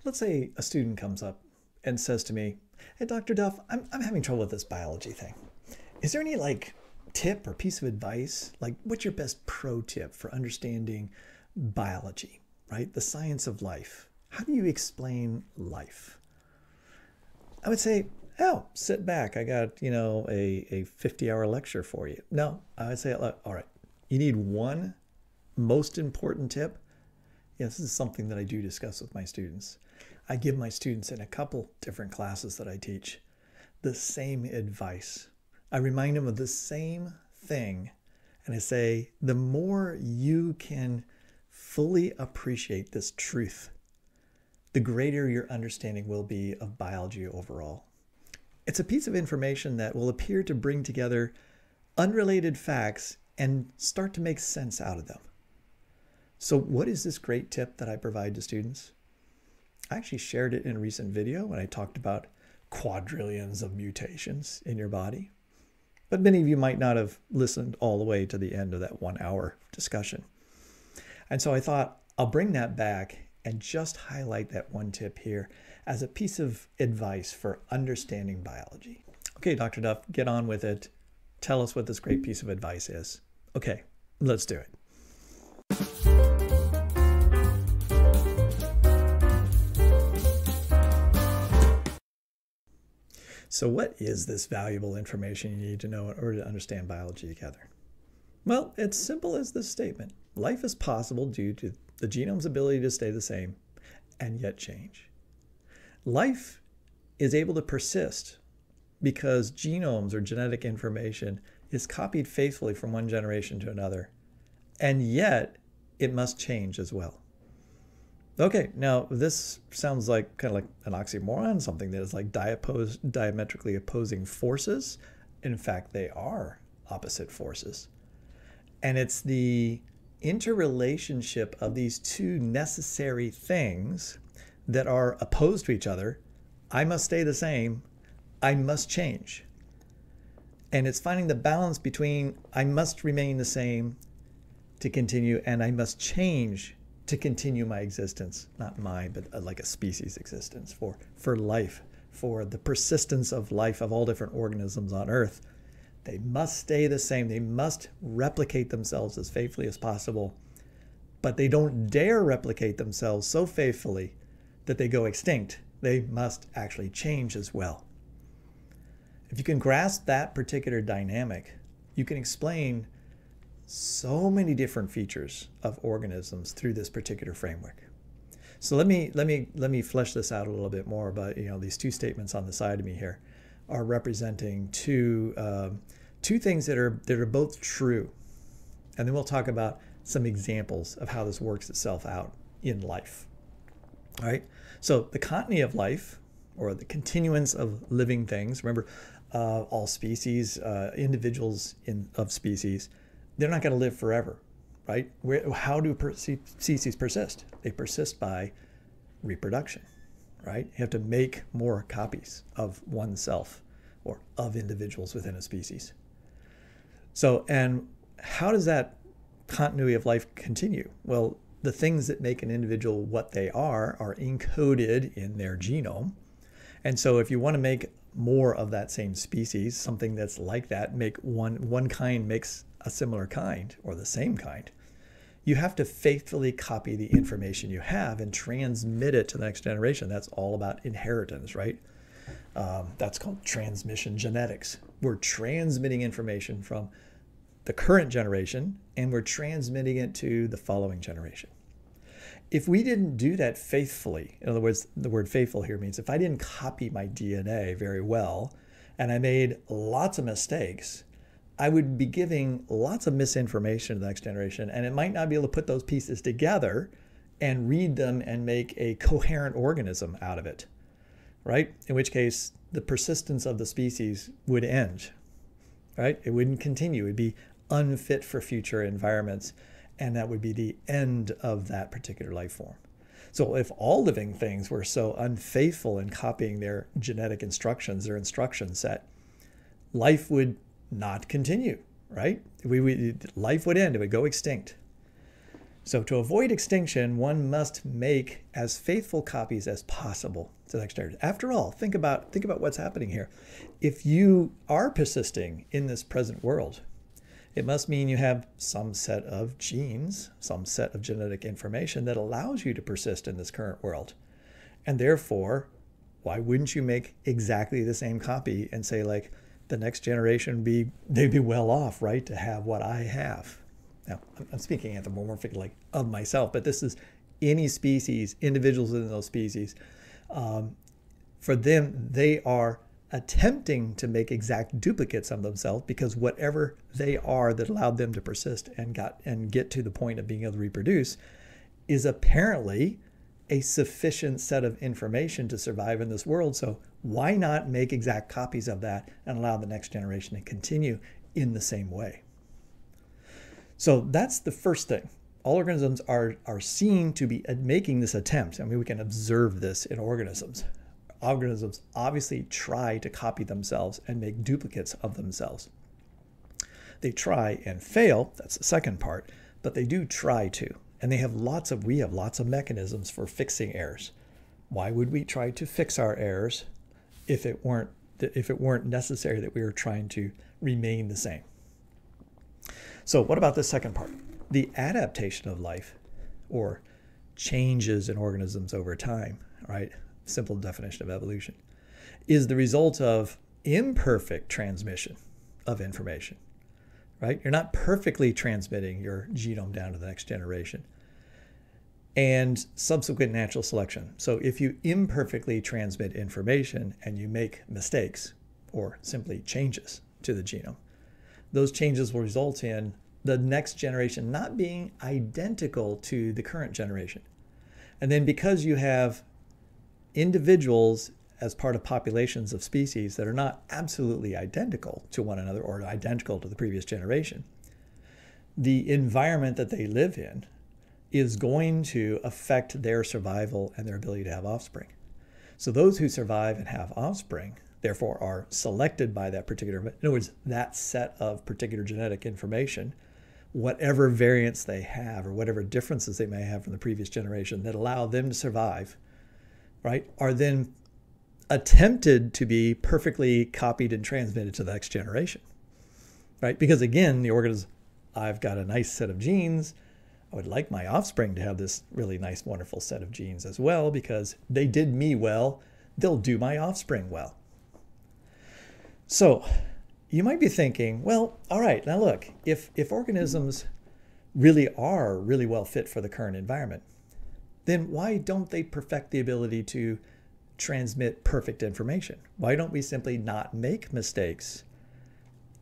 Let's say a student comes up and says to me, "Hey, Dr. Duff, I'm having trouble with this biology thing. Is there any tip or piece of advice? Like, what's your best pro tip for understanding biology, right? The science of life. How do you explain life?" I would say, "Oh, sit back. I got, a 50-hour lecture for you." No, I would say, "All right, you need one most important tip." Yes, this is something that I do discuss with my students. I give my students in a couple different classes that I teach the same advice. I remind them of the same thing. And I say, the more you can fully appreciate this truth, the greater your understanding will be of biology overall. It's a piece of information that will appear to bring together unrelated facts and start to make sense out of them. So what is this great tip that I provide to students? I actually shared it in a recent video when I talked about quadrillions of mutations in your body. But many of you might not have listened all the way to the end of that 1 hour discussion. And so I thought I'll bring that back and just highlight that one tip here as a piece of advice for understanding biology. Okay, Dr. Duff, get on with it. Tell us what this great piece of advice is. Okay, let's do it. So what is this valuable information you need to know in order to understand biology together? Well, it's simple as this statement. Life is possible due to the genome's ability to stay the same and yet change. Life is able to persist because genomes or genetic information is copied faithfully from one generation to another, and yet it must change as well. Okay, now this sounds like kind of like an oxymoron, something that is like diametrically opposing forces. In fact, they are opposite forces. And it's the interrelationship of these two necessary things that are opposed to each other. I must stay the same. I must change. And it's finding the balance between I must remain the same to continue and I must change to continue my existence, not mine, but like a species existence for life, for the persistence of life of all different organisms on Earth. They must stay the same. They must replicate themselves as faithfully as possible, but they don't dare replicate themselves so faithfully that they go extinct. They must actually change as well. If you can grasp that particular dynamic, you can explain so many different features of organisms through this particular framework. So let me flesh this out a little bit more. But these two statements on the side of me here are representing two things that are both true, and then we'll talk about some examples of how this works itself out in life. All right. So the continuity of life, or the continuance of living things. Remember, all species, individuals of species, they're not going to live forever, right? How do species persist? They persist by reproduction, right? You have to make more copies of oneself or of individuals within a species. So, and how does that continuity of life continue? Well, the things that make an individual what they are encoded in their genome. And so if you want to make more of that same species, something that's like that, make one kind makes a similar kind or the same kind, you have to faithfully copy the information you have and transmit it to the next generation. That's all about inheritance, right? That's called transmission genetics. We're transmitting information from the current generation and we're transmitting it to the following generation. If we didn't do that faithfully, in other words, the word faithful here means if I didn't copy my DNA very well and I made lots of mistakes, I would be giving lots of misinformation to the next generation, and it might not be able to put those pieces together and read them and make a coherent organism out of it, right? In which case, the persistence of the species would end, right? It wouldn't continue. It would be unfit for future environments, and that would be the end of that particular life form. So if all living things were so unfaithful in copying their genetic instructions, their instruction set, life would not continue, right? Life would end. It would go extinct. So to avoid extinction, one must make as faithful copies as possible to the next generation. After all, think about what's happening here. If you are persisting in this present world, it must mean you have some set of genes, some set of genetic information that allows you to persist in this current world. And therefore, why wouldn't you make exactly the same copy and say, like, the next generation they'd be well off, right, to have what I have? Now, I'm speaking anthropomorphically, like, of myself, but this is any species, individuals within those species. For them, they are attempting to make exact duplicates of themselves because whatever they are that allowed them to persist and get to the point of being able to reproduce is apparently a sufficient set of information to survive in this world. So why not make exact copies of that and allow the next generation to continue in the same way? So that's the first thing. All organisms are seen to be making this attempt. I mean, we can observe this in organisms. Organisms obviously try to copy themselves and make duplicates of themselves. They try and fail, that's the second part, but they do try to. And we have lots of mechanisms for fixing errors. Why would we try to fix our errors if it weren't necessary that we were trying to remain the same? So what about the second part? The adaptation of life, or changes in organisms over time, right? Simple definition of evolution, is the result of imperfect transmission of information, right? You're not perfectly transmitting your genome down to the next generation. And subsequent natural selection. So if you imperfectly transmit information and you make mistakes or simply changes to the genome, those changes will result in the next generation not being identical to the current generation. And then because you have individuals as part of populations of species that are not absolutely identical to one another or identical to the previous generation, the environment that they live in is going to affect their survival and their ability to have offspring. So those who survive and have offspring, therefore, are selected by that particular, in other words, that set of particular genetic information, whatever variants they have or whatever differences they may have from the previous generation that allow them to survive, right, are then attempted to be perfectly copied and transmitted to the next generation, right? Because again, the organism, I've got a nice set of genes. I would like my offspring to have this really nice, wonderful set of genes as well, because they did me well, they'll do my offspring well. So you might be thinking, well, all right, now look, if organisms really are really well fit for the current environment, then why don't they perfect the ability to transmit perfect information? Why don't we simply not make mistakes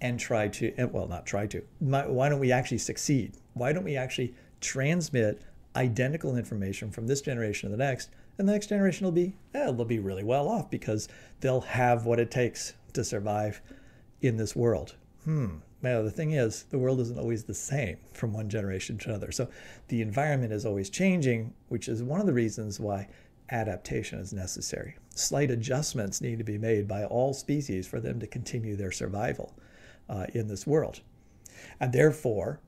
and try to, well, not try to, why don't we actually succeed? Why don't we actually transmit identical information from this generation to the next, and the next generation will be, they'll be really well off because they'll have what it takes to survive in this world. Now, the thing is, the world isn't always the same from one generation to another. So the environment is always changing, which is one of the reasons why adaptation is necessary. Slight adjustments need to be made by all species for them to continue their survival in this world. And therefore,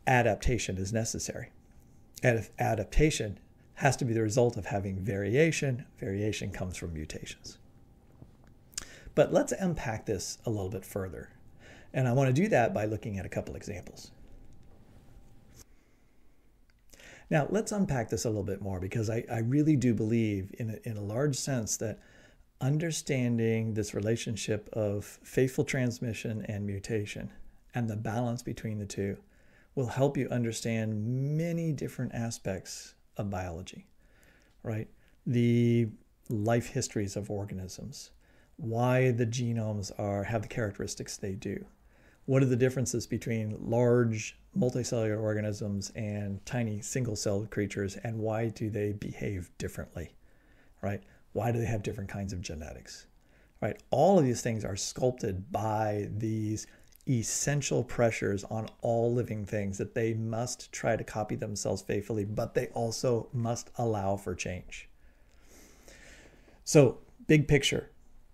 adaptation is necessary. And if adaptation has to be the result of having variation, variation comes from mutations. But let's unpack this a little bit further. And I want to do that by looking at a couple examples. Now, let's unpack this a little bit more, because I really do believe in a large sense that understanding this relationship of faithful transmission and mutation and the balance between the two will help you understand many different aspects of biology, right? The life histories of organisms, why the genomes have the characteristics they do. What are the differences between large multicellular organisms and tiny single-celled creatures, and why do they behave differently, right? Why do they have different kinds of genetics, right? All of these things are sculpted by these essential pressures on all living things that they must try to copy themselves faithfully, but they also must allow for change. So, big picture.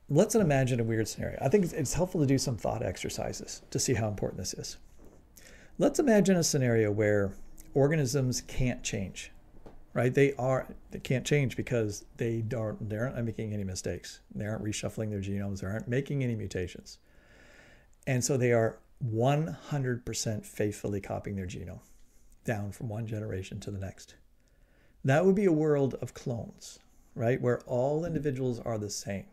Let's imagine a weird scenario. I think it's helpful to do some thought exercises to see how important this is. Let's imagine a scenario where organisms can't change, right? They can't change because they aren't making any mistakes. They aren't reshuffling their genomes. They aren't making any mutations. And so they are 100% faithfully copying their genome down from one generation to the next. That would be a world of clones, right? Where all individuals are the same.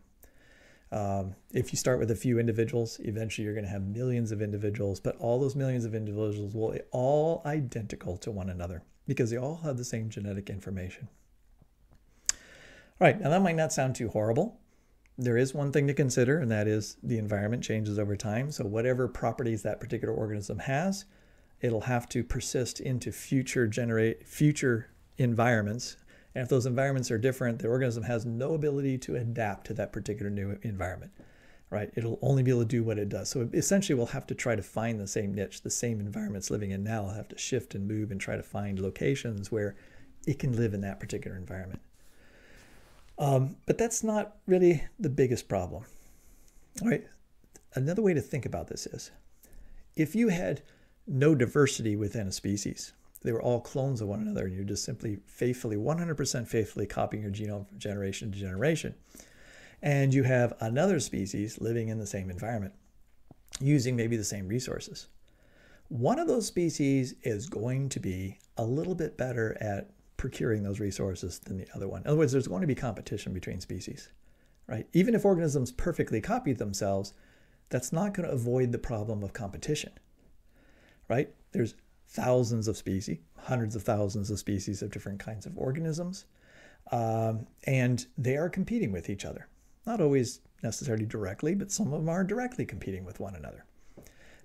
If you start with a few individuals, eventually you're going to have millions of individuals, but all those millions of individuals will be all identical to one another because they all have the same genetic information. All right, now that might not sound too horrible. There is one thing to consider, and that is the environment changes over time. So whatever properties that particular organism has, it'll have to persist into future environments. And if those environments are different, the organism has no ability to adapt to that particular new environment, right? It'll only be able to do what it does. So essentially we'll have to try to find the same niche, the same environment it's living in now. We'll have to shift and move and try to find locations where it can live in that particular environment. But that's not really the biggest problem, all right? Another way to think about this is, if you had no diversity within a species, they were all clones of one another, and you're just simply 100% faithfully copying your genome from generation to generation. And you have another species living in the same environment, using maybe the same resources. One of those species is going to be a little bit better at procuring those resources than the other one. In other words, there's going to be competition between species, right? Even if organisms perfectly copy themselves, that's not going to avoid the problem of competition, right? There's thousands of species, hundreds of thousands of species of different kinds of organisms, and they are competing with each other. Not always necessarily directly, but some of them are directly competing with one another.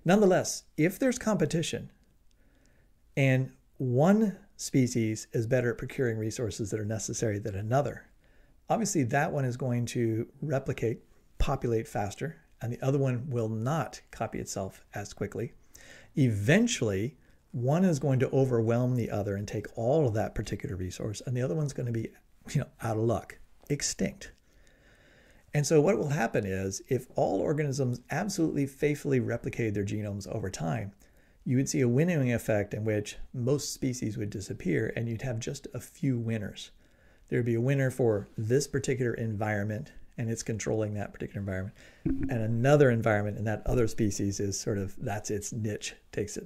Nonetheless, if there's competition and one species is better at procuring resources that are necessary than another, obviously that one is going to replicate, populate faster, and the other one will not copy itself as quickly. Eventually, one is going to overwhelm the other and take all of that particular resource, and the other one's going to be, out of luck, extinct. And so what will happen is, if all organisms absolutely faithfully replicated their genomes over time, you would see a winnowing effect in which most species would disappear, and you'd have just a few winners. There would be a winner for this particular environment, and it's controlling that particular environment, and another environment, and that other species is that's its niche,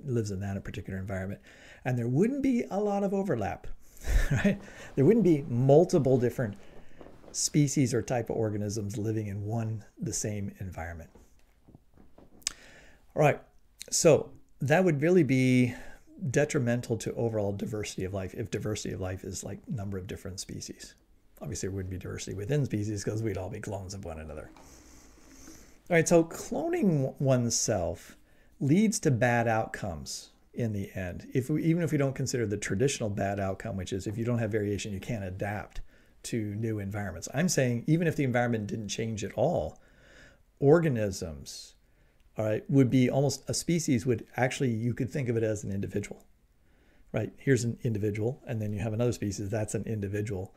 lives in that particular environment. And there wouldn't be a lot of overlap, right? There wouldn't be multiple different species or type of organisms living in the same environment. All right, so that would really be detrimental to overall diversity of life if diversity of life is like number of different species. Obviously, there wouldn't be diversity within species because we'd all be clones of one another. All right, so cloning oneself leads to bad outcomes in the end. Even if we don't consider the traditional bad outcome, which is if you don't have variation, you can't adapt to new environments. I'm saying even if the environment didn't change at all, organisms, all right, would be almost a species would actually, you could think of it as an individual, right? Here's an individual, and then you have another species, that's an individual.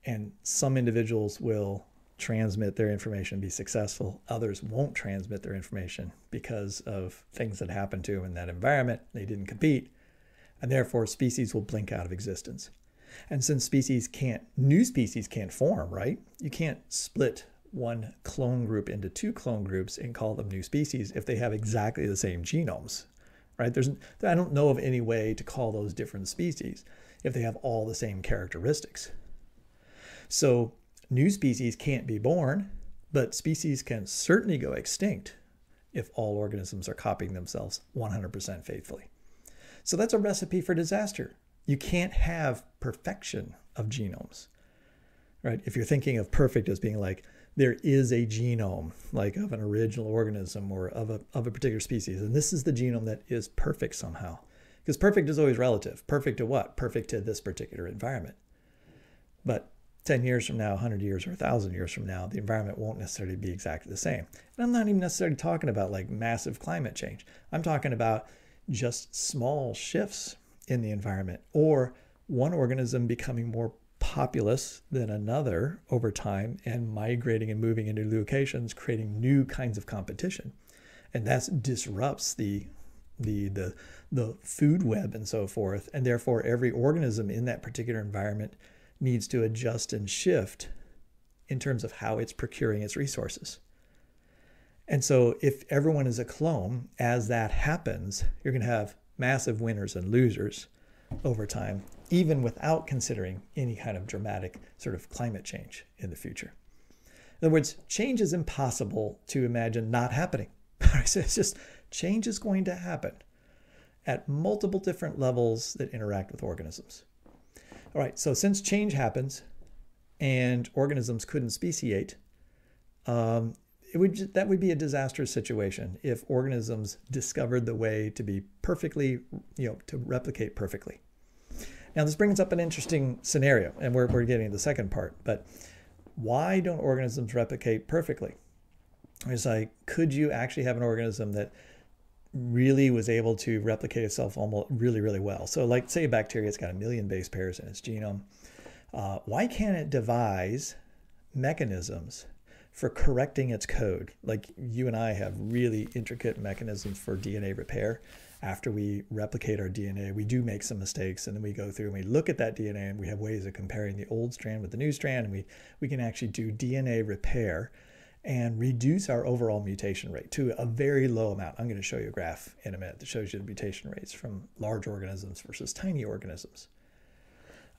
And some individuals will transmit their information and be successful. Others won't transmit their information because of things that happened to them in that environment. They didn't compete. And therefore, species will blink out of existence. And since new species can't form, right? You can't split one clone group into two clone groups and call them new species if they have exactly the same genomes, right? I don't know of any way to call those different species if they have all the same characteristics. So new species can't be born, but species can certainly go extinct if all organisms are copying themselves 100% faithfully. So that's a recipe for disaster. You can't have perfection of genomes, right? If you're thinking of perfect as being like, there is a genome, like of an original organism or of a particular species, and this is the genome that is perfect somehow. Because perfect is always relative. Perfect to what? Perfect to this particular environment. But 10 years from now, 100 years, or 1,000 years from now, the environment won't necessarily be exactly the same. And I'm not even necessarily talking about like massive climate change. I'm talking about just small shifts in the environment, or one organism becoming more populous than another over time and migrating and moving into locations, creating new kinds of competition. And that disrupts the the food web and so forth. And therefore, every organism in that particular environment needs to adjust and shift in terms of how it's procuring its resources. And so if everyone is a clone, as that happens, you're going to have massive winners and losers over time, even without considering any kind of dramatic sort of climate change in the future. In other words, change is impossible to imagine not happening. So it's just, change is going to happen at multiple different levels that interact with organisms. All right, so since change happens and organisms couldn't speciate, that would be a disastrous situation if organisms discovered the way to be perfectly, to replicate perfectly. Now, this brings up an interesting scenario, and we're getting to the second part, but why don't organisms replicate perfectly? It's like, could you actually have an organism that really was able to replicate itself almost really, really well? So like, say a bacteria, it's got 1 million base pairs in its genome. Why can't it devise mechanisms for correcting its code? Like you and I have really intricate mechanisms for DNA repair. After we replicate our DNA, we do make some mistakes, and then we go through and we look at that DNA, and we have ways of comparing the old strand with the new strand, and we can actually do DNA repair and reduce our overall mutation rate to a very low amount. I'm going to show you a graph in a minute that shows you the mutation rates from large organisms versus tiny organisms.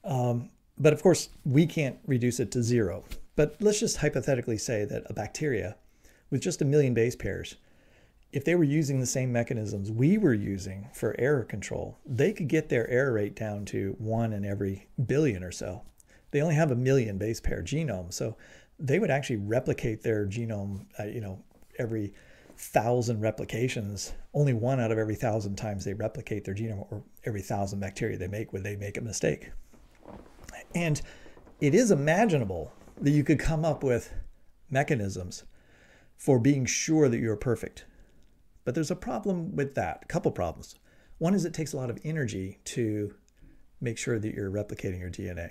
But of course, we can't reduce it to 0. But let's just hypothetically say that a bacteria with just 1 million base pairs, if they were using the same mechanisms we were using for error control, they could get their error rate down to 1 in every billion or so. They only have 1 million base pair genome, so they would actually replicate their genome, every 1,000 replications. Only 1 out of every 1,000 times they replicate their genome, or every 1,000 bacteria they make, would they make a mistake. And it is imaginable that you could come up with mechanisms for being sure that you're perfect. But there's a problem with that, a couple problems. One is it takes a lot of energy to make sure that you're replicating your DNA.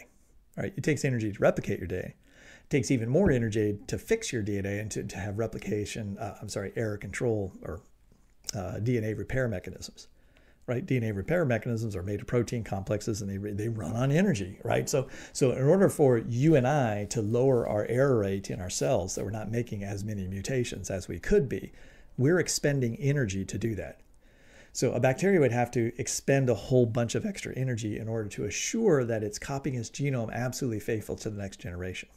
All right, it takes energy to replicate your DNA. It takes even more energy to fix your DNA and to have error control or DNA repair mechanisms. Right? DNA repair mechanisms are made of protein complexes, and they run on energy, right? So in order for you and I to lower our error rate in our cells, that we're not making as many mutations as we could be, we're expending energy to do that. So a bacteria would have to expend a whole bunch of extra energy in order to assure that it's copying its genome absolutely faithful to the next generation.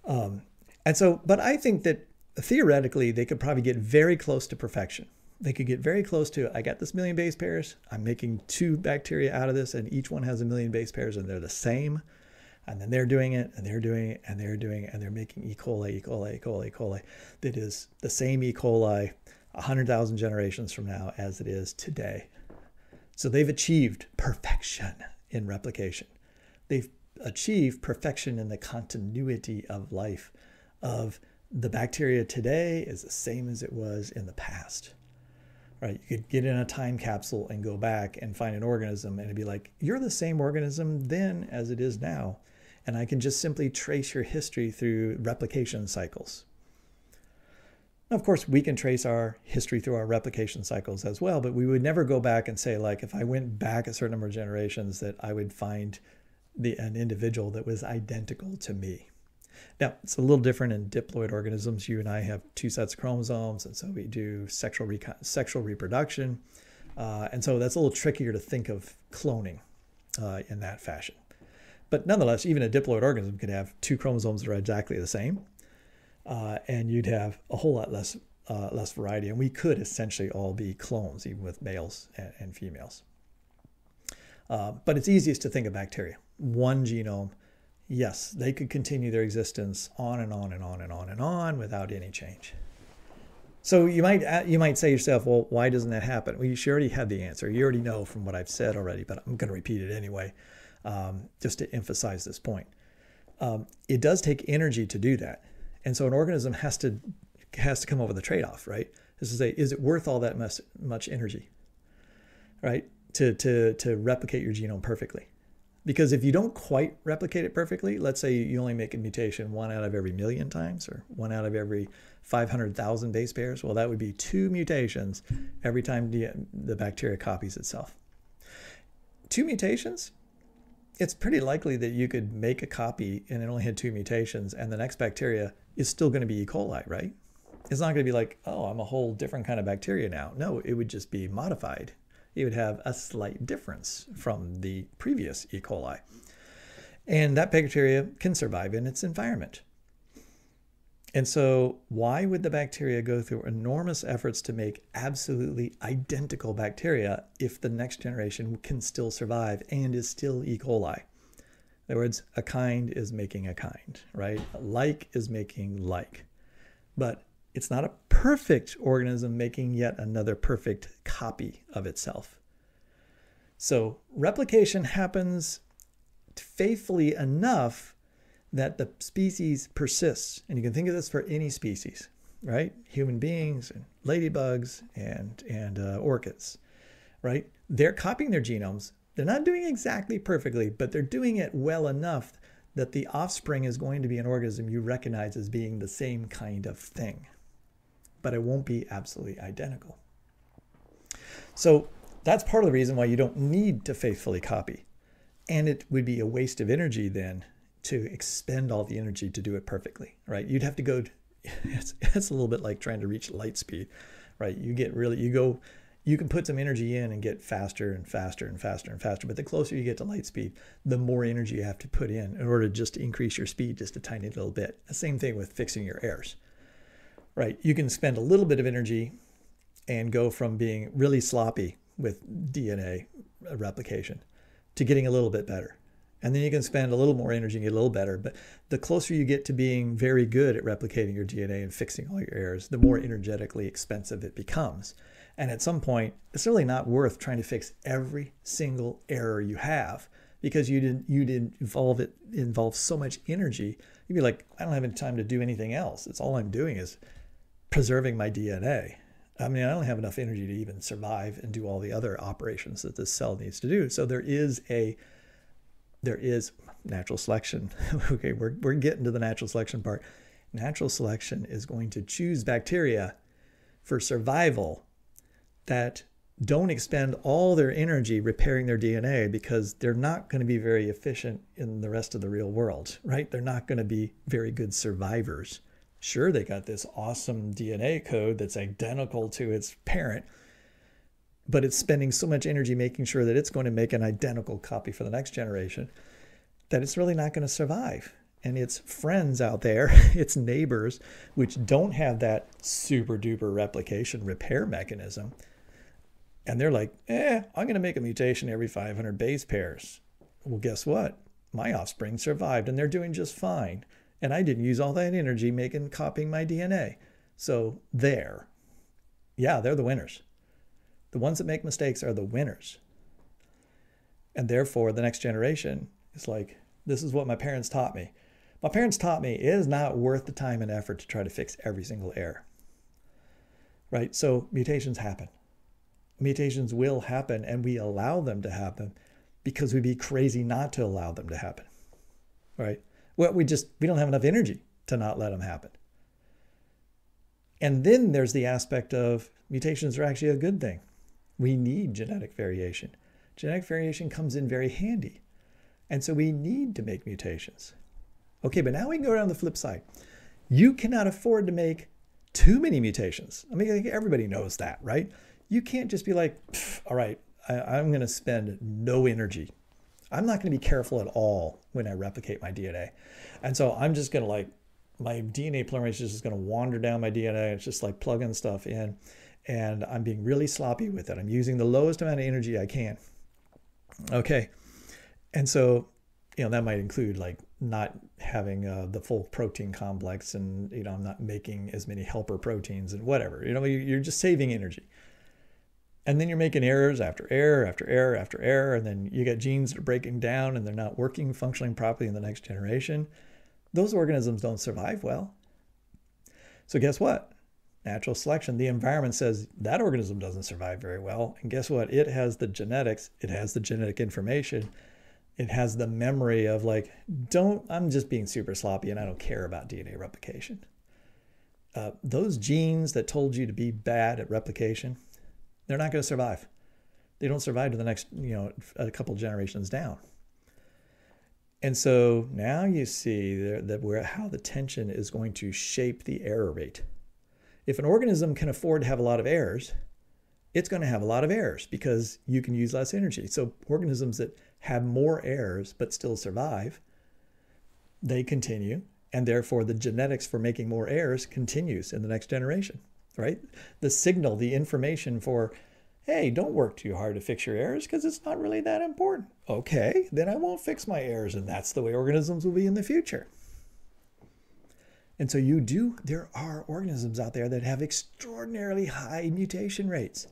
But I think that theoretically, they could probably get very close to perfection. They could get very close to, I got this 1 million base pairs, I'm making 2 bacteria out of this, and each one has 1 million base pairs, and they're the same. And then they're doing it, and they're doing it, and they're doing it, and they're making E. coli, E. coli, E. coli, E. coli that is the same E. coli 100,000 generations from now as it is today. So they've achieved perfection in replication. They've achieved perfection in the continuity of life, of the bacteria today is the same as it was in the past. Right? You could get in a time capsule and go back and find an organism, and it'd be like, you're the same organism then as it is now. And I can just simply trace your history through replication cycles. Now, of course, we can trace our history through our replication cycles as well, but we would never go back and say, like, if I went back a certain number of generations, that I would find an individual that was identical to me. Now, it's a little different in diploid organisms. You and I have 2 sets of chromosomes, and so we do sexual reproduction. And so that's a little trickier to think of cloning in that fashion. But nonetheless, even a diploid organism could have 2 chromosomes that are exactly the same, and you'd have a whole lot less variety. And we could essentially all be clones, even with males and females. But it's easiest to think of bacteria. 1 genome. Yes, they could continue their existence on and on and on and on and on without any change. So you might say to yourself, well, why doesn't that happen? Well, you already had the answer. You already know from what I've said already, but I'm going to repeat it anyway, just to emphasize this point. It does take energy to do that. And so an organism has to come up with a trade-off, right? This is is it worth all that much energy, right? To replicate your genome perfectly? Because if you don't quite replicate it perfectly, let's say you only make a mutation 1 out of every million times or 1 out of every 500,000 base pairs, well, that would be 2 mutations every time the bacteria copies itself. 2 mutations? It's pretty likely that you could make a copy and it only had 2 mutations and the next bacteria is still going to be E. coli, right? It's not going to be like, oh, I'm a whole different kind of bacteria now. No, it would just be modified. It would have a slight difference from the previous E. coli. And that bacteria can survive in its environment. And so why would the bacteria go through enormous efforts to make absolutely identical bacteria if the next generation can still survive and is still E. coli? In other words, a kind is making a kind, right? Like is making like. But it's not a perfect organism making yet another perfect copy of itself. So replication happens faithfully enough that the species persists. And you can think of this for any species, right? Human beings and ladybugs and orchids, right? They're copying their genomes. They're not doing it exactly perfectly, but they're doing it well enough that the offspring is going to be an organism you recognize as being the same kind of thing. But it won't be absolutely identical. So that's part of the reason why you don't need to faithfully copy. And it would be a waste of energy then to expend all the energy to do it perfectly, right? You'd have to go, it's a little bit like trying to reach light speed, right? You can put some energy in and get faster and faster and faster and faster. But the closer you get to light speed, the more energy you have to put in order to just increase your speed just a tiny little bit. The same thing with fixing your errors. Right, you can spend a little bit of energy and go from being really sloppy with DNA replication to getting a little bit better. And then you can spend a little more energy and get a little better. But the closer you get to being very good at replicating your DNA and fixing all your errors, the more energetically expensive it becomes. And at some point, it's really not worth trying to fix every single error you have because you didn't involve so much energy. You'd be like, I don't have any time to do anything else. It's all I'm doing is preserving my DNA. I mean, I don't have enough energy to even survive and do all the other operations that this cell needs to do. So there is natural selection. Okay, we're getting to the natural selection part. Natural selection is going to choose bacteria for survival that don't expend all their energy repairing their DNA because they're not going to be very efficient in the rest of the real world, right? They're not going to be very good survivors. Sure, they got this awesome DNA code that's identical to its parent, but it's spending so much energy making sure that it's going to make an identical copy for the next generation that it's really not going to survive. And its friends out there, its neighbors, which don't have that super duper replication repair mechanism, and they're like, I'm going to make a mutation every 500 base pairs. Well, guess what? My offspring survived and they're doing just fine. And I didn't use all that energy copying my DNA. So they're the winners. The ones that make mistakes are the winners. And therefore, the next generation is like, this is what my parents taught me. My parents taught me it is not worth the time and effort to try to fix every single error. Right? So mutations happen. Mutations will happen, and we allow them to happen because we'd be crazy not to allow them to happen. Right? Well, we don't have enough energy to not let them happen. And then there's the aspect of mutations are actually a good thing. We need genetic variation. Genetic variation comes in very handy. And so we need to make mutations. Okay, but now we can go down the flip side. You cannot afford to make too many mutations. I mean, I think everybody knows that, right? You can't just be like, all right, I'm going to spend no energy. I'm not going to be careful at all when I replicate my DNA. And so I'm just going to my DNA polymerase is just going to wander down my DNA. It's just like plugging stuff in. And I'm being really sloppy with it. I'm using the lowest amount of energy I can. Okay. And so, that might include not having the full protein complex and, I'm not making as many helper proteins and whatever. You're just saving energy. And then you're making errors after error after error after error. And then you got genes that are breaking down and they're not functioning properly in the next generation. Those organisms don't survive well. So guess what? Natural selection, the environment says that organism doesn't survive very well. And guess what? It has the genetics, it has the genetic information, It has the memory of like, I'm just being super sloppy and I don't care about DNA replication. Those genes that told you to be bad at replication, they're not going to survive. They don't survive to the next, a couple generations down. And so now you see how the tension is going to shape the error rate. If an organism can afford to have a lot of errors, it's going to have a lot of errors because you can use less energy. So organisms that have more errors but still survive, they continue, and therefore the genetics for making more errors continues in the next generation, right? The signal, the information for, hey, don't work too hard to fix your errors because it's not really that important. Okay, then I won't fix my errors, and that's the way organisms will be in the future. And so there are organisms out there that have extraordinarily high mutation rates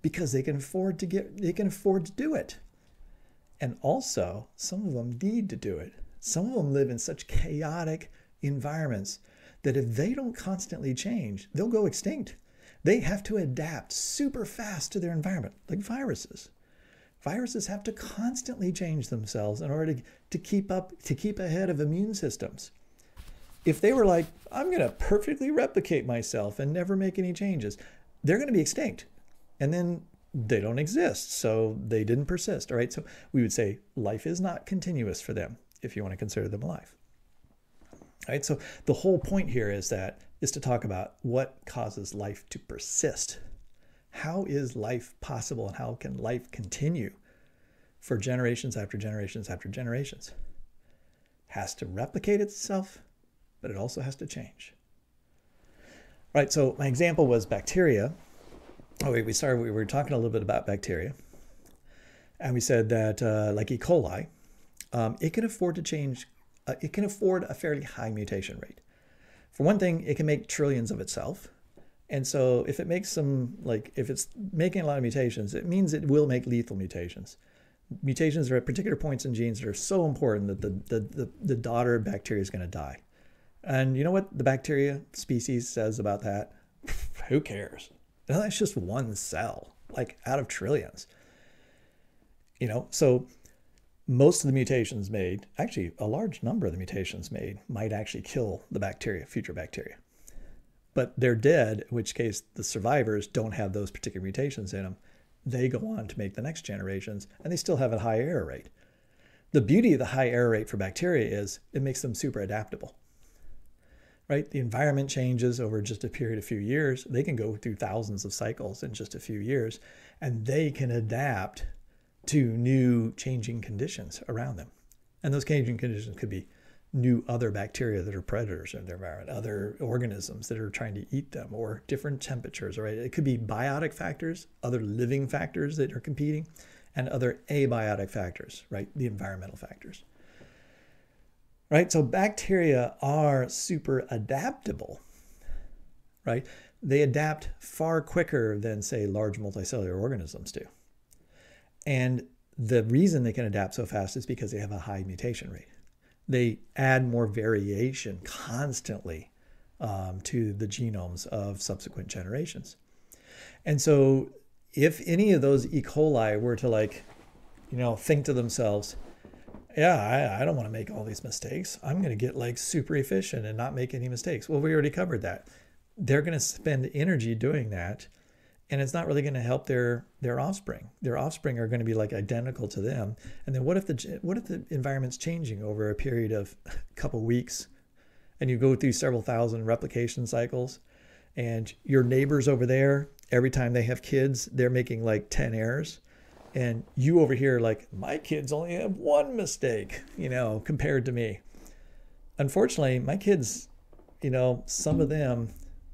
because they can afford to do it. And also, some of them need to do it. Some of them live in such chaotic environments that if they don't constantly change, they'll go extinct. They have to adapt super fast to their environment, like viruses. Viruses have to constantly change themselves in order to keep ahead of immune systems. If they were like, I'm going to perfectly replicate myself and never make any changes, they're going to be extinct. And then they don't exist, so they didn't persist. All right, so we would say life is not continuous for them if you want to consider them alive. All right, so the whole point here is to talk about what causes life to persist. How is life possible and how can life continue for generations after generations after generations? It has to replicate itself, but it also has to change. All right, so my example was bacteria. We were talking a little bit about bacteria. And we said that like E. coli, it can afford to change. It can afford a fairly high mutation rate. For one thing, it can make trillions of itself. And so if it's making a lot of mutations, it means it will make lethal mutations. Mutations are at particular points in genes that are so important that the daughter bacteria is going to die. And you know what the bacteria species says about that? Who cares? No, that's just one cell, like out of trillions. So most of the mutations made, actually a large number of the mutations made, might actually kill the bacteria, future bacteria. But they're dead, in which case the survivors don't have those particular mutations in them. They go on to make the next generations, and they still have a high error rate. The beauty of the high error rate for bacteria is it makes them super adaptable. Right? The environment changes over just a period of few years. They can go through thousands of cycles in just a few years, and they can adapt to new changing conditions around them. And those changing conditions could be new other bacteria that are predators in their environment, other organisms that are trying to eat them, or different temperatures, right? It could be biotic factors, other living factors that are competing, and other abiotic factors, right? The environmental factors. Right? So bacteria are super adaptable, right? They adapt far quicker than, say, large multicellular organisms do. And the reason they can adapt so fast is because they have a high mutation rate. They add more variation constantly to the genomes of subsequent generations. And so if any of those E. coli were to think to themselves, yeah, I don't want to make all these mistakes. I'm going to get super efficient and not make any mistakes. Well, we already covered that. They're going to spend energy doing that, and it's not really going to help their offspring. Their offspring are going to be identical to them. And then what if the environment's changing over a period of a couple weeks, and you go through several thousand replication cycles, and your neighbors over there, every time they have kids, they're making 10 errors. And you over here, my kids only have one mistake, compared to me. Unfortunately, my kids, some of them,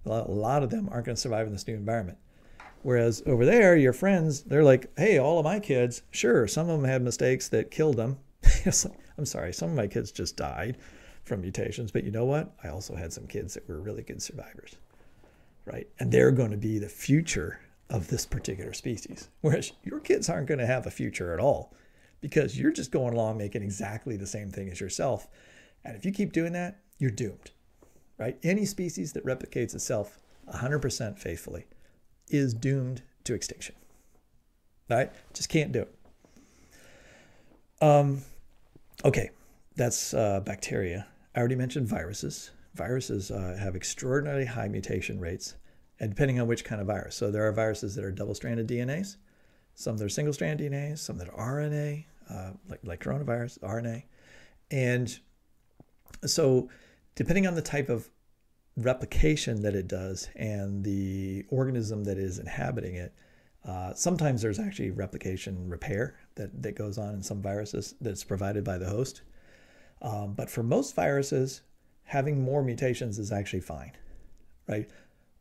a lot of them aren't going to survive in this new environment. Whereas over there, your friends, they're like, hey, all of my kids, sure, some of them had mistakes that killed them. I'm sorry, some of my kids just died from mutations. But you know what? I also had some kids that were really good survivors, right? And they're going to be the future of this particular species. Whereas your kids aren't going to have a future at all because you're just going along making exactly the same thing as yourself. And if you keep doing that, you're doomed, right? Any species that replicates itself 100% faithfully is doomed to extinction, right? Just can't do it. Okay, that's bacteria. I already mentioned viruses. Viruses have extraordinarily high mutation rates, and depending on which kind of virus. So there are viruses that are double-stranded DNAs, some that are single-stranded DNAs, some that are RNA, like coronavirus, RNA. And so depending on the type of replication that it does and the organism that is inhabiting it, sometimes there's actually replication repair that goes on in some viruses that's provided by the host. But for most viruses, having more mutations is actually fine, right?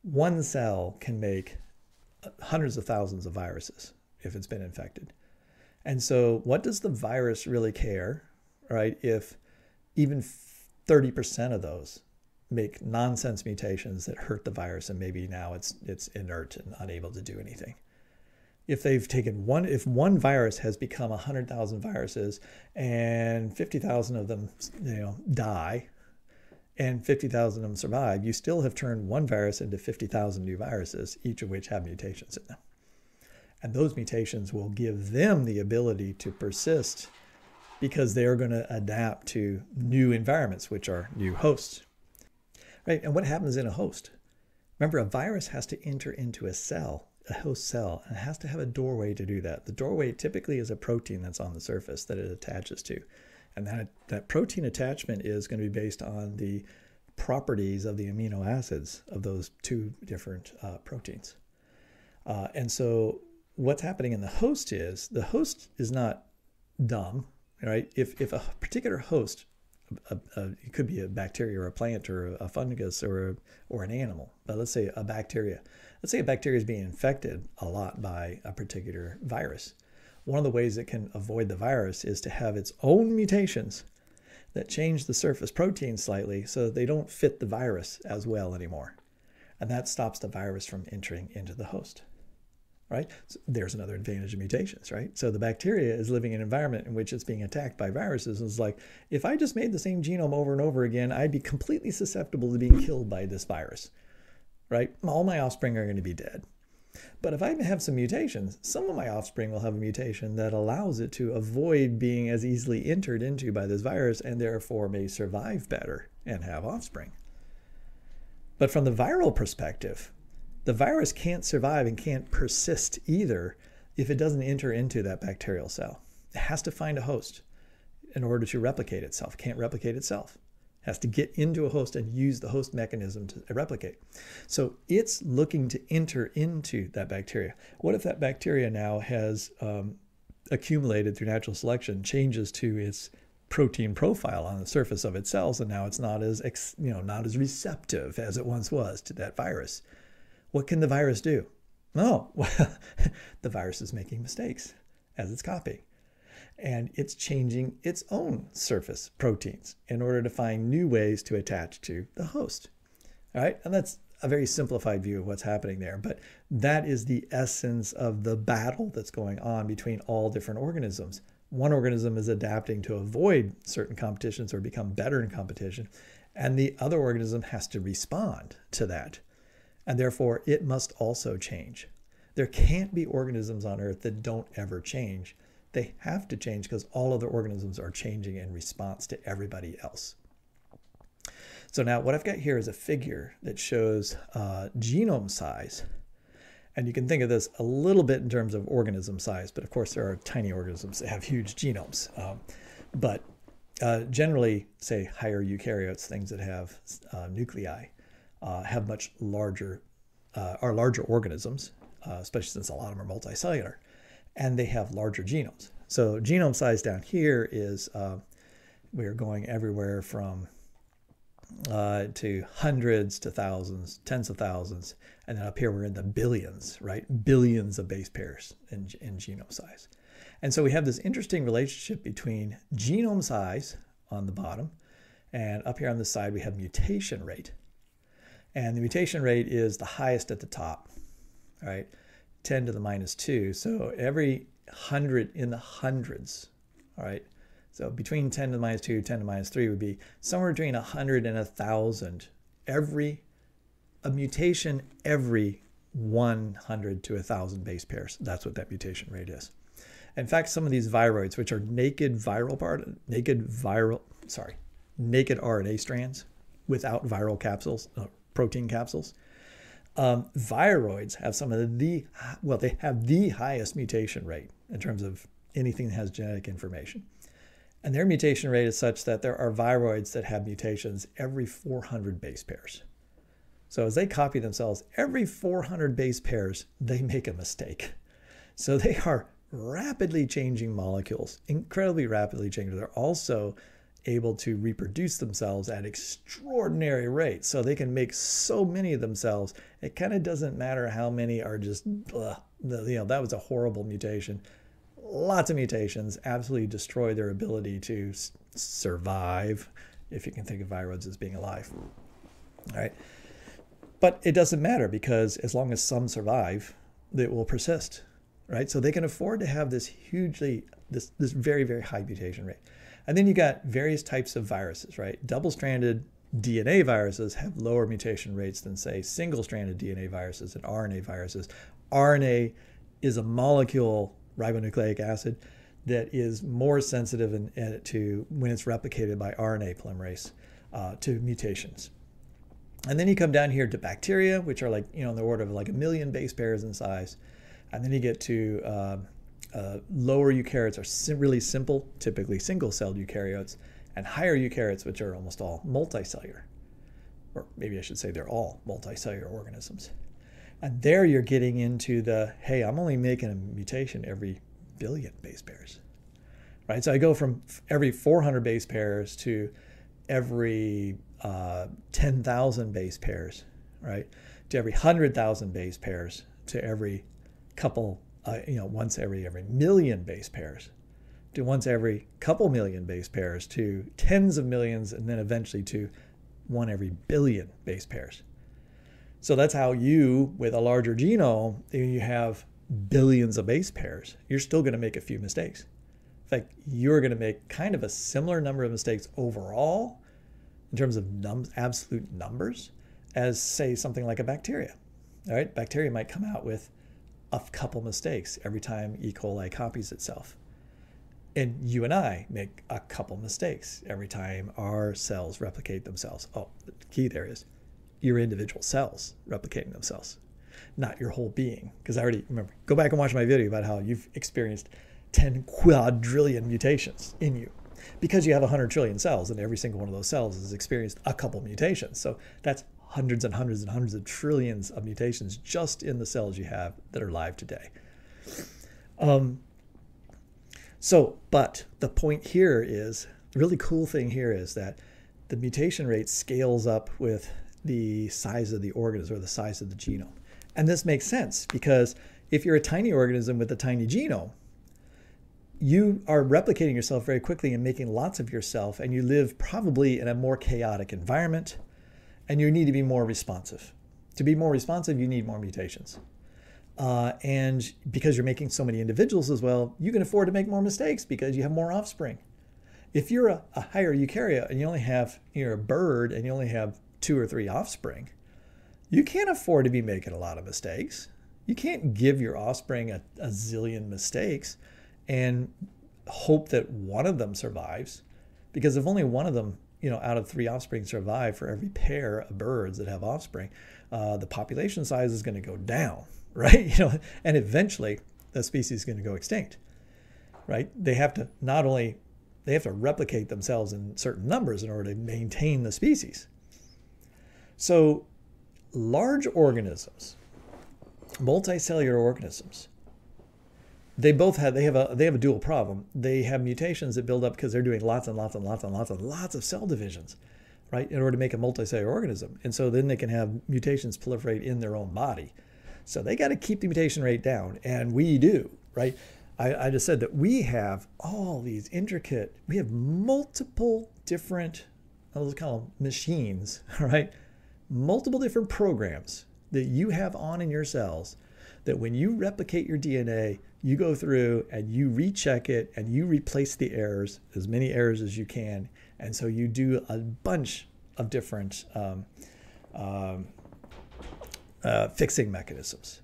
One cell can make hundreds of thousands of viruses if it's been infected. And so what does the virus really care, right, if even 30% of those make nonsense mutations that hurt the virus and maybe now it's inert and unable to do anything? If they've taken if one virus has become 100,000 viruses and 50,000 of them, die, and 50,000 of them survive, you still have turned one virus into 50,000 new viruses, each of which have mutations in them. And those mutations will give them the ability to persist because they are going to adapt to new environments, which are new hosts. Right? And what happens in a host? Remember, a virus has to enter into a cell, a host cell, and it has to have a doorway to do that. The doorway typically is a protein that's on the surface that it attaches to. And that protein attachment is going to be based on the properties of the amino acids of those two different proteins. And so what's happening in the host is not dumb, right? If a particular host, it could be a bacteria or a plant or a fungus or an animal, but let's say a bacteria. Let's say a bacteria is being infected a lot by a particular virus. One of the ways it can avoid the virus is to have its own mutations that change the surface protein slightly so that they don't fit the virus as well anymore. And that stops the virus from entering into the host, right? So there's another advantage of mutations, right? So the bacteria is living in an environment in which it's being attacked by viruses. And it's like, if I just made the same genome over and over again, I'd be completely susceptible to being killed by this virus, right? All my offspring are going to be dead. But if I have some mutations, some of my offspring will have a mutation that allows it to avoid being as easily entered into by this virus and therefore may survive better and have offspring. But from the viral perspective, the virus can't survive and can't persist either if it doesn't enter into that bacterial cell. It has to find a host in order to replicate itself. It can't replicate itself. Has to get into a host and use the host mechanism to replicate. So it's looking to enter into that bacteria. What if that bacteria now has accumulated through natural selection, changes to its protein profile on the surface of its cells, and now it's not as not as receptive as it once was to that virus? What can the virus do? Oh, well, the virus is making mistakes as it's copying. And it's changing its own surface proteins in order to find new ways to attach to the host. All right, and that's a very simplified view of what's happening there, but that is the essence of the battle that's going on between all different organisms. One organism is adapting to avoid certain competitions or become better in competition, and the other organism has to respond to that, and therefore it must also change. There can't be organisms on Earth that don't ever change. They have to change because all other organisms are changing in response to everybody else. So now what I've got here is a figure that shows genome size. And you can think of this a little bit in terms of organism size, but of course there are tiny organisms that have huge genomes. But generally, say higher eukaryotes, things that have nuclei, have much larger, are larger organisms, especially since a lot of them are multicellular. And they have larger genomes. So genome size down here is, we are going everywhere from to hundreds to thousands, tens of thousands. And then up here, we're in the billions, right? Billions of base pairs in genome size. And so we have this interesting relationship between genome size on the bottom, and up here on the side, we have mutation rate. And the mutation rate is the highest at the top, right? 10 to the minus 2. So every 100 in the hundreds, all right? So between 10 to the minus 2, 10 to the minus 3 would be somewhere between 100 and 1,000. A mutation every 100 to 1,000 base pairs. That's what that mutation rate is. In fact, some of these viroids, which are naked RNA strands without viral capsules, protein capsules, viroids have they have the highest mutation rate in terms of anything that has genetic information. And their mutation rate is such that there are viroids that have mutations every 400 base pairs. So as they copy themselves, every 400 base pairs, they make a mistake. So they are rapidly changing molecules, incredibly rapidly changing. They're also able to reproduce themselves at extraordinary rates. So they can make so many of themselves. It kind of doesn't matter how many are just, that was a horrible mutation. Lots of mutations absolutely destroy their ability to survive, if you can think of viroids as being alive. All right. But it doesn't matter, because as long as some survive, it will persist, right? So they can afford to have this very, very high mutation rate. And then you got various types of viruses, right? Double-stranded DNA viruses have lower mutation rates than, say, single-stranded DNA viruses and RNA viruses. RNA is a molecule, ribonucleic acid, that is more sensitive to when it's replicated by RNA polymerase to mutations. And then you come down here to bacteria, which are in the order of like 1 million base pairs in size. And then you get to lower eukaryotes, are really simple, typically single-celled eukaryotes, and higher eukaryotes, which are almost all multicellular. Or maybe I should say they're all multicellular organisms. And there you're getting into hey, I'm only making a mutation every billion base pairs, right? So I go from every 400 base pairs to every 10,000 base pairs, right? To every 100,000 base pairs, to every couple, once every million base pairs, to once every couple million base pairs, to tens of millions, and then eventually to one every billion base pairs. So that's how with a larger genome, you have billions of base pairs, you're still going to make a few mistakes. In fact, you're going to make kind of a similar number of mistakes overall in terms of absolute numbers as, say, something like a bacteria. All right, bacteria might come out with a couple mistakes every time E. coli copies itself. And you and I make a couple mistakes every time our cells replicate themselves. Oh, the key there is your individual cells replicating themselves, not your whole being. Because I already remember, go back and watch my video about how you've experienced 10 quadrillion mutations in you, because you have 100 trillion cells, and every single one of those cells has experienced a couple mutations. So that's hundreds and hundreds and hundreds of trillions of mutations just in the cells you have that are alive today. But the point here is, the really cool thing here is that the mutation rate scales up with the size of the organism or the size of the genome. And this makes sense, because if you're a tiny organism with a tiny genome, you are replicating yourself very quickly and making lots of yourself, and you live probably in a more chaotic environment, and you need to be more responsive. To be more responsive, you need more mutations. And because you're making so many individuals as well, you can afford to make more mistakes because you have more offspring. If you're a higher eukaryote and you're a bird and you only have 2 or 3 offspring, you can't afford to be making a lot of mistakes. You can't give your offspring a zillion mistakes and hope that one of them survives, because if only one of them, out of 3 offspring survive for every pair of birds that have offspring, the population size is going to go down, right? And eventually the species is going to go extinct, right? They have to replicate themselves in certain numbers in order to maintain the species. So large organisms, multicellular organisms, they have a dual problem. They have mutations that build up because they're doing lots and lots and lots and lots and lots of cell divisions, right, in order to make a multicellular organism. And so then they can have mutations proliferate in their own body. So they got to keep the mutation rate down, and we do, right? I just said that we have all these we have multiple different, let's call them machines, right? Multiple different programs that you have on in your cells, that when you replicate your DNA, you go through and you recheck it and you replace the errors, as many errors as you can. And so you do a bunch of different fixing mechanisms.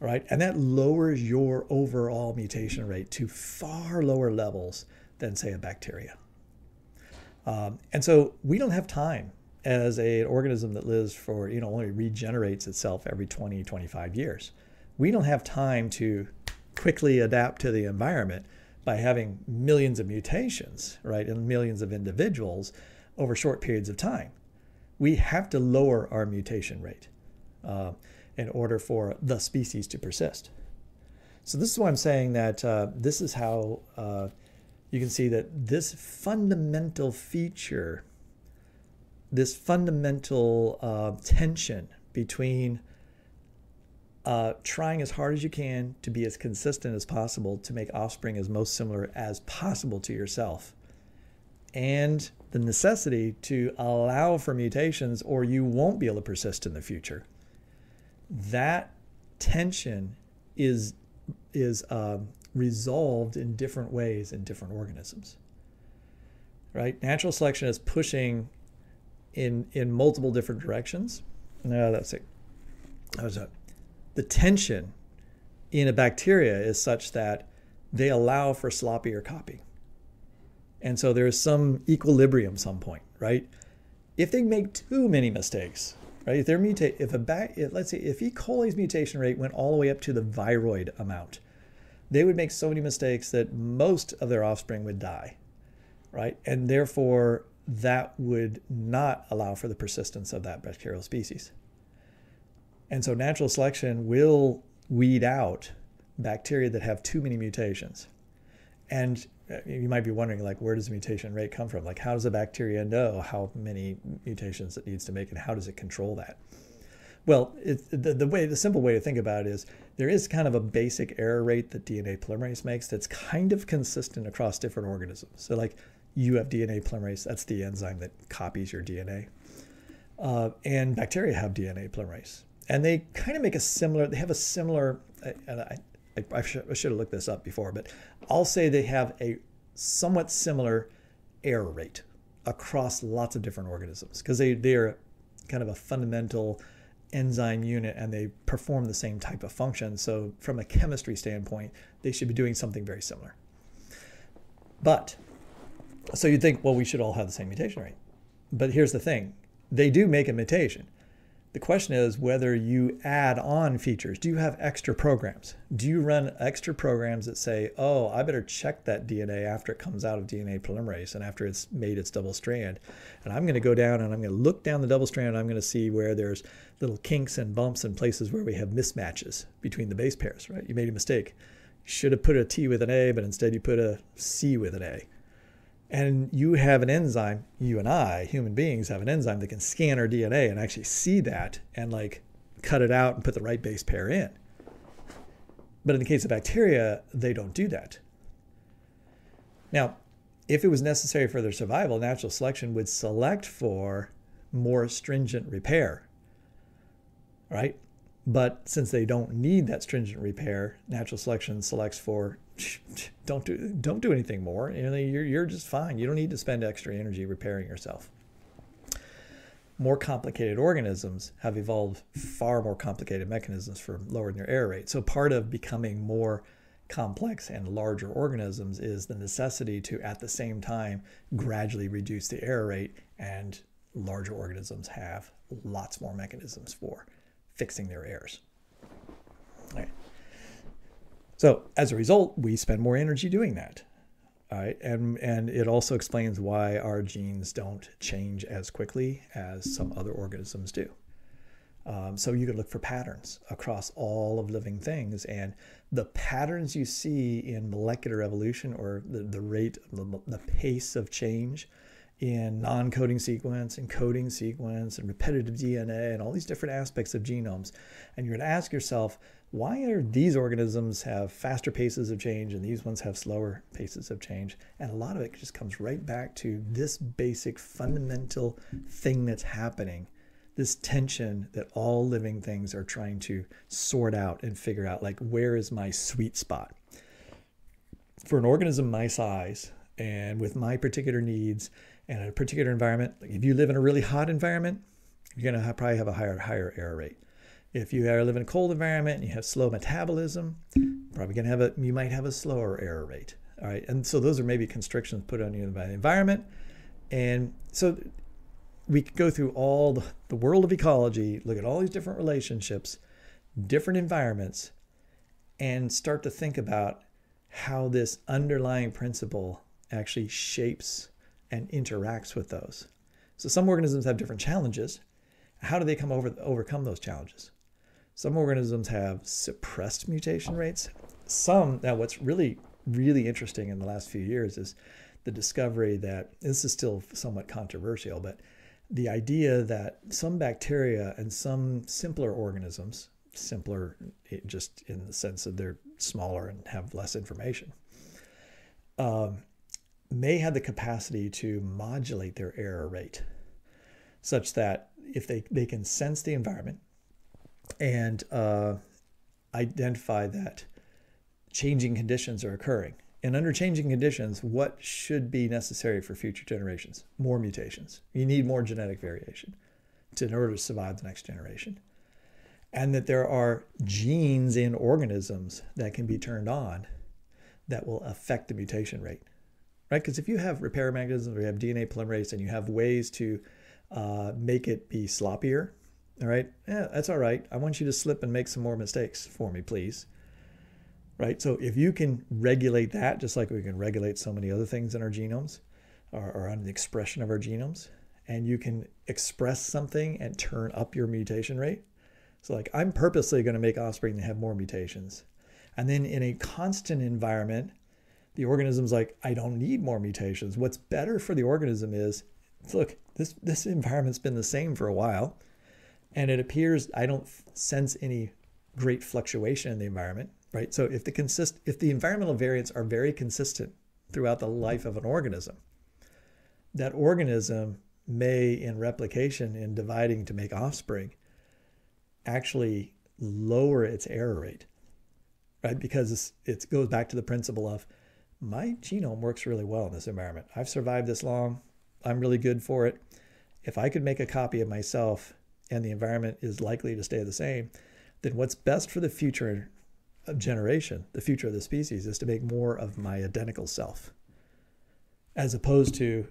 right? And that lowers your overall mutation rate to far lower levels than, say, a bacteria. And so we don't have time as an organism that lives for, only regenerates itself every 20, 25 years. We don't have time to quickly adapt to the environment by having millions of mutations, right, and millions of individuals over short periods of time. We have to lower our mutation rate in order for the species to persist. So this is why I'm saying that this is how you can see that this fundamental feature, this fundamental tension between trying as hard as you can to be as consistent as possible to make offspring as most similar as possible to yourself, and the necessity to allow for mutations or you won't be able to persist in the future. That tension is resolved in different ways in different organisms, right? Natural selection is pushing in multiple different directions. No, that's it. The tension in a bacteria is such that they allow for sloppier copying. And so there's some equilibrium some point, right? If they make too many mistakes, right? If they're let's say if E. coli's mutation rate went all the way up to the viroid amount, they would make so many mistakes that most of their offspring would die, right? And therefore, that would not allow for the persistence of that bacterial species. And so natural selection will weed out bacteria that have too many mutations. And you might be wondering, like, where does the mutation rate come from? Like, how does a bacteria know how many mutations it needs to make, and how does it control that? Well, the simple way to think about it is there is kind of a basic error rate that DNA polymerase makes that's kind of consistent across different organisms. So like you have DNA polymerase, that's the enzyme that copies your DNA. And bacteria have DNA polymerase. And they kind of make they have a similar, and I should have looked this up before, but I'll say they have a somewhat similar error rate across lots of different organisms because they are kind of a fundamental enzyme unit and they perform the same type of function. So from a chemistry standpoint, they should be doing something very similar. But, so you'd think, well, we should all have the same mutation rate. But here's the thing. They do make a mutation. The question is whether you add on features. Do you have extra programs? Do you run extra programs that say, oh, I better check that DNA after it comes out of DNA polymerase and after it's made its double strand. And I'm going to go down and I'm going to look down the double strand. And I'm going to see where there's little kinks and bumps and places where we have mismatches between the base pairs, right? You made a mistake. You should have put a T with an A, but instead you put a C with an A. And you have an enzyme, you and I, human beings, have an enzyme that can scan our DNA and actually see that and like cut it out and put the right base pair in. But in the case of bacteria, they don't do that. Now, if it was necessary for their survival, natural selection would select for more stringent repair, right? But since they don't need that stringent repair, natural selection selects for don't do anything more. You're just fine. You don't need to spend extra energy repairing yourself. More complicated organisms have evolved far more complicated mechanisms for lowering their error rate. So part of becoming more complex and larger organisms is the necessity to, at the same time, gradually reduce the error rate, and larger organisms have lots more mechanisms for fixing their errors. All right. So as a result, we spend more energy doing that. All right. And it also explains why our genes don't change as quickly as some other organisms do. So you could look for patterns across all of living things, and the patterns you see in molecular evolution, or the rate, the pace of change in non-coding sequence and coding sequence and repetitive DNA and all these different aspects of genomes. And you're going to ask yourself, why are these organisms have faster paces of change and these ones have slower paces of change? And a lot of it just comes right back to this basic fundamental thing that's happening, this tension that all living things are trying to sort out and figure out, like, where is my sweet spot? For an organism my size and with my particular needs and a particular environment, like if you live in a really hot environment, you're going to probably have a higher error rate. If you live in a cold environment and you have slow metabolism, probably going to have you might have a slower error rate. All right. And so those are maybe constrictions put on you by the environment. And so we could go through all the world of ecology, look at all these different relationships, different environments, and start to think about how this underlying principle actually shapes and interacts with those. So some organisms have different challenges. How do they overcome those challenges? Some organisms have suppressed mutation rates. Now what's really, really interesting in the last few years is the discovery that, this is still somewhat controversial, but the idea that some bacteria and some simpler organisms, simpler just in the sense that they're smaller and have less information, may have the capacity to modulate their error rate such that if they can sense the environment and identify that changing conditions are occurring. And under changing conditions, what should be necessary for future generations? More mutations. You need more genetic variation in order to survive the next generation. And that there are genes in organisms that can be turned on that will affect the mutation rate, right? Because if you have repair mechanisms or you have DNA polymerase and you have ways to make it be sloppier, all right, yeah, that's all right. I want you to slip and make some more mistakes for me, please. Right? So if you can regulate that, just like we can regulate so many other things in our genomes or on the expression of our genomes, and you can express something and turn up your mutation rate. So like I'm purposely going to make offspring that have more mutations. And then in a constant environment, the organism's like, I don't need more mutations. What's better for the organism is, look, this environment's been the same for a while, and it appears I don't sense any great fluctuation in the environment. Right. So if the environmental variants are very consistent throughout the life of an organism, that organism may, in replication, in dividing to make offspring, actually lower its error rate. Right? Because it goes back to the principle of my genome works really well in this environment. I've survived this long. I'm really good for it. If I could make a copy of myself and the environment is likely to stay the same, then what's best for the future of generation, the future of the species, is to make more of my identical self, as opposed to,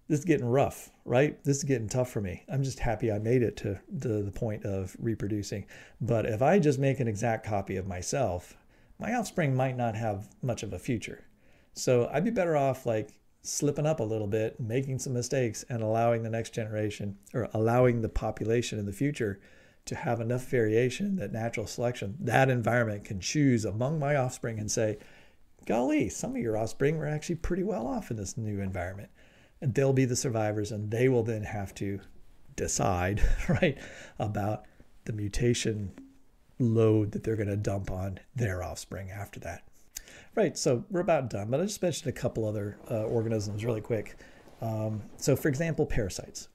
this is getting rough, right? This is getting tough for me. I'm just happy I made it to the point of reproducing. But if I just make an exact copy of myself, my offspring might not have much of a future. So I'd be better off like slipping up a little bit, making some mistakes, and allowing the next generation, or allowing the population in the future, to have enough variation that natural selection, that environment, can choose among my offspring and say, golly, some of your offspring were actually pretty well off in this new environment. And they'll be the survivors, and they will then have to decide, right, about the mutation load that they're going to dump on their offspring after that. Right, so we're about done, but I just mentioned a couple other organisms really quick. So for example, parasites.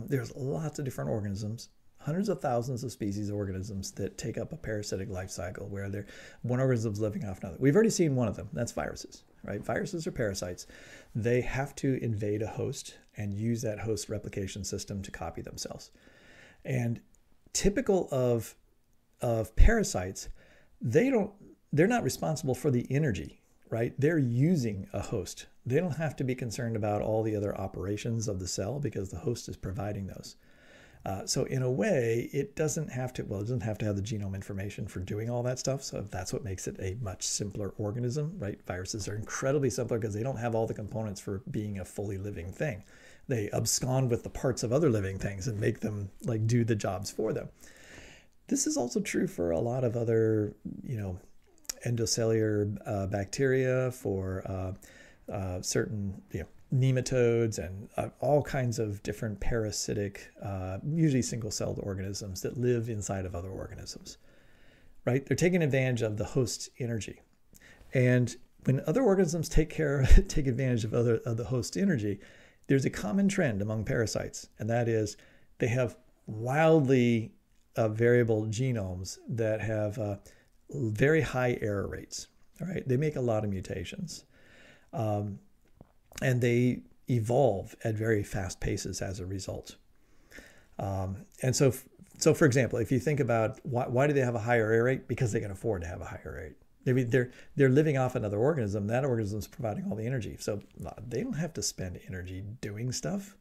There's lots of different organisms, hundreds of thousands of species of organisms that take up a parasitic life cycle where one organism is living off another. We've already seen one of them. That's viruses, right? Viruses are parasites. They have to invade a host and use that host replication system to copy themselves. And typical of parasites, they're not responsible for the energy, right? They're using a host. They don't have to be concerned about all the other operations of the cell because the host is providing those. So in a way, it doesn't have to have the genome information for doing all that stuff. So that's what makes it a much simpler organism, right? Viruses are incredibly simpler because they don't have all the components for being a fully living thing. They abscond with the parts of other living things and make them like do the jobs for them. This is also true for a lot of other, endocellular bacteria, for certain, nematodes, and all kinds of different parasitic, usually single-celled organisms that live inside of other organisms, right? They're taking advantage of the host's energy. And when other organisms take advantage of the host's energy, there's a common trend among parasites, and that is they have wildly variable genomes that have very high error rates, all right? They make a lot of mutations. And they evolve at very fast paces as a result. And so for example, if you think about why do they have a higher error rate? Because they can afford to have a higher rate. Maybe they're living off another organism. That organism is providing all the energy. So they don't have to spend energy doing stuff,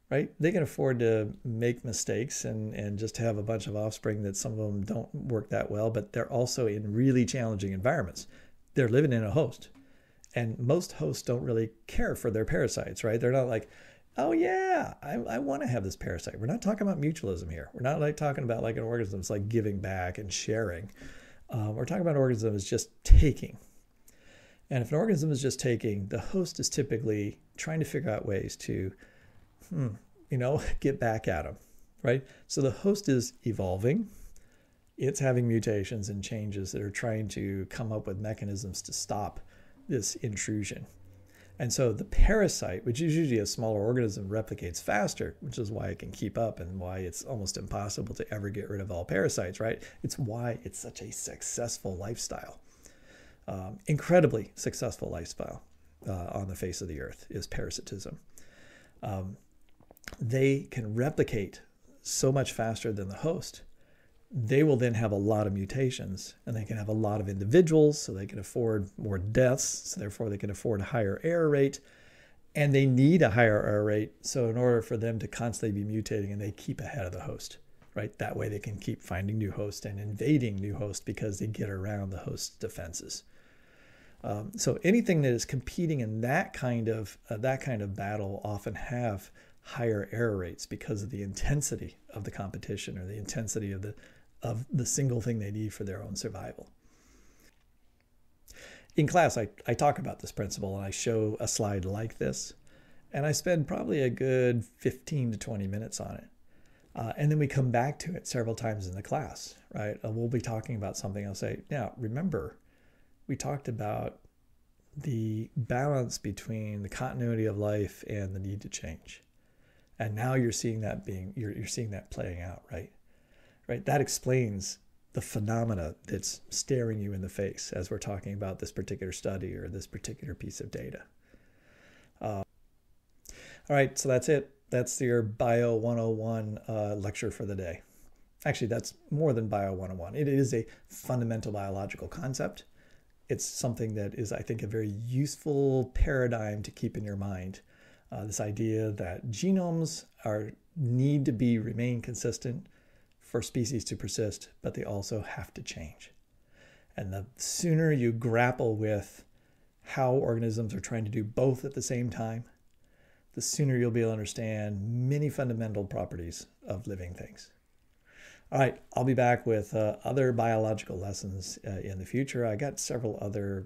right? They can afford to make mistakes and just have a bunch of offspring that some of them don't work that well, but they're also in really challenging environments. They're living in a host. And most hosts don't really care for their parasites, right? They're not like, oh yeah, I want to have this parasite. We're not talking about mutualism here. We're not like talking about like an organism that's like giving back and sharing. We're talking about an organism that's just taking. And if an organism is just taking, the host is typically trying to figure out ways to, get back at them, right? So the host is evolving. It's having mutations and changes that are trying to come up with mechanisms to stop this intrusion. And so the parasite, which is usually a smaller organism, replicates faster, which is why it can keep up and why it's almost impossible to ever get rid of all parasites, right? It's why it's such a successful lifestyle, incredibly successful lifestyle on the face of the earth is parasitism. They can replicate so much faster than the host. They will then have a lot of mutations, and they can have a lot of individuals, so they can afford more deaths, so therefore they can afford a higher error rate, and they need a higher error rate, so in order for them to constantly be mutating, and they keep ahead of the host, right? That way they can keep finding new hosts and invading new hosts because they get around the host's defenses. So anything that is competing in that kind of battle often have higher error rates because of the intensity of the competition or the intensity of the single thing they need for their own survival. In class, I talk about this principle and I show a slide like this, and I spend probably a good 15 to 20 minutes on it. And then we come back to it several times in the class, right? We'll be talking about something. I'll say, now, remember, we talked about the balance between the continuity of life and the need to change. And now you're seeing that you're seeing that playing out, right? Right. That explains the phenomena that's staring you in the face as we're talking about this particular study or this particular piece of data. All right, so that's it. That's your Bio 101 lecture for the day. Actually, that's more than Bio 101. It is a fundamental biological concept. It's something that is, I think, a very useful paradigm to keep in your mind. This idea that genomes need to remain consistent for species to persist, but they also have to change. And the sooner you grapple with how organisms are trying to do both at the same time, the sooner you'll be able to understand many fundamental properties of living things. All right, I'll be back with other biological lessons in the future. I got several other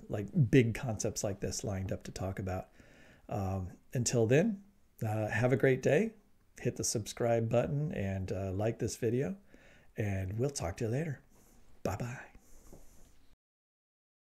big concepts like this lined up to talk about. Until then, have a great day. Hit the subscribe button and like this video, and we'll talk to you later. Bye-bye.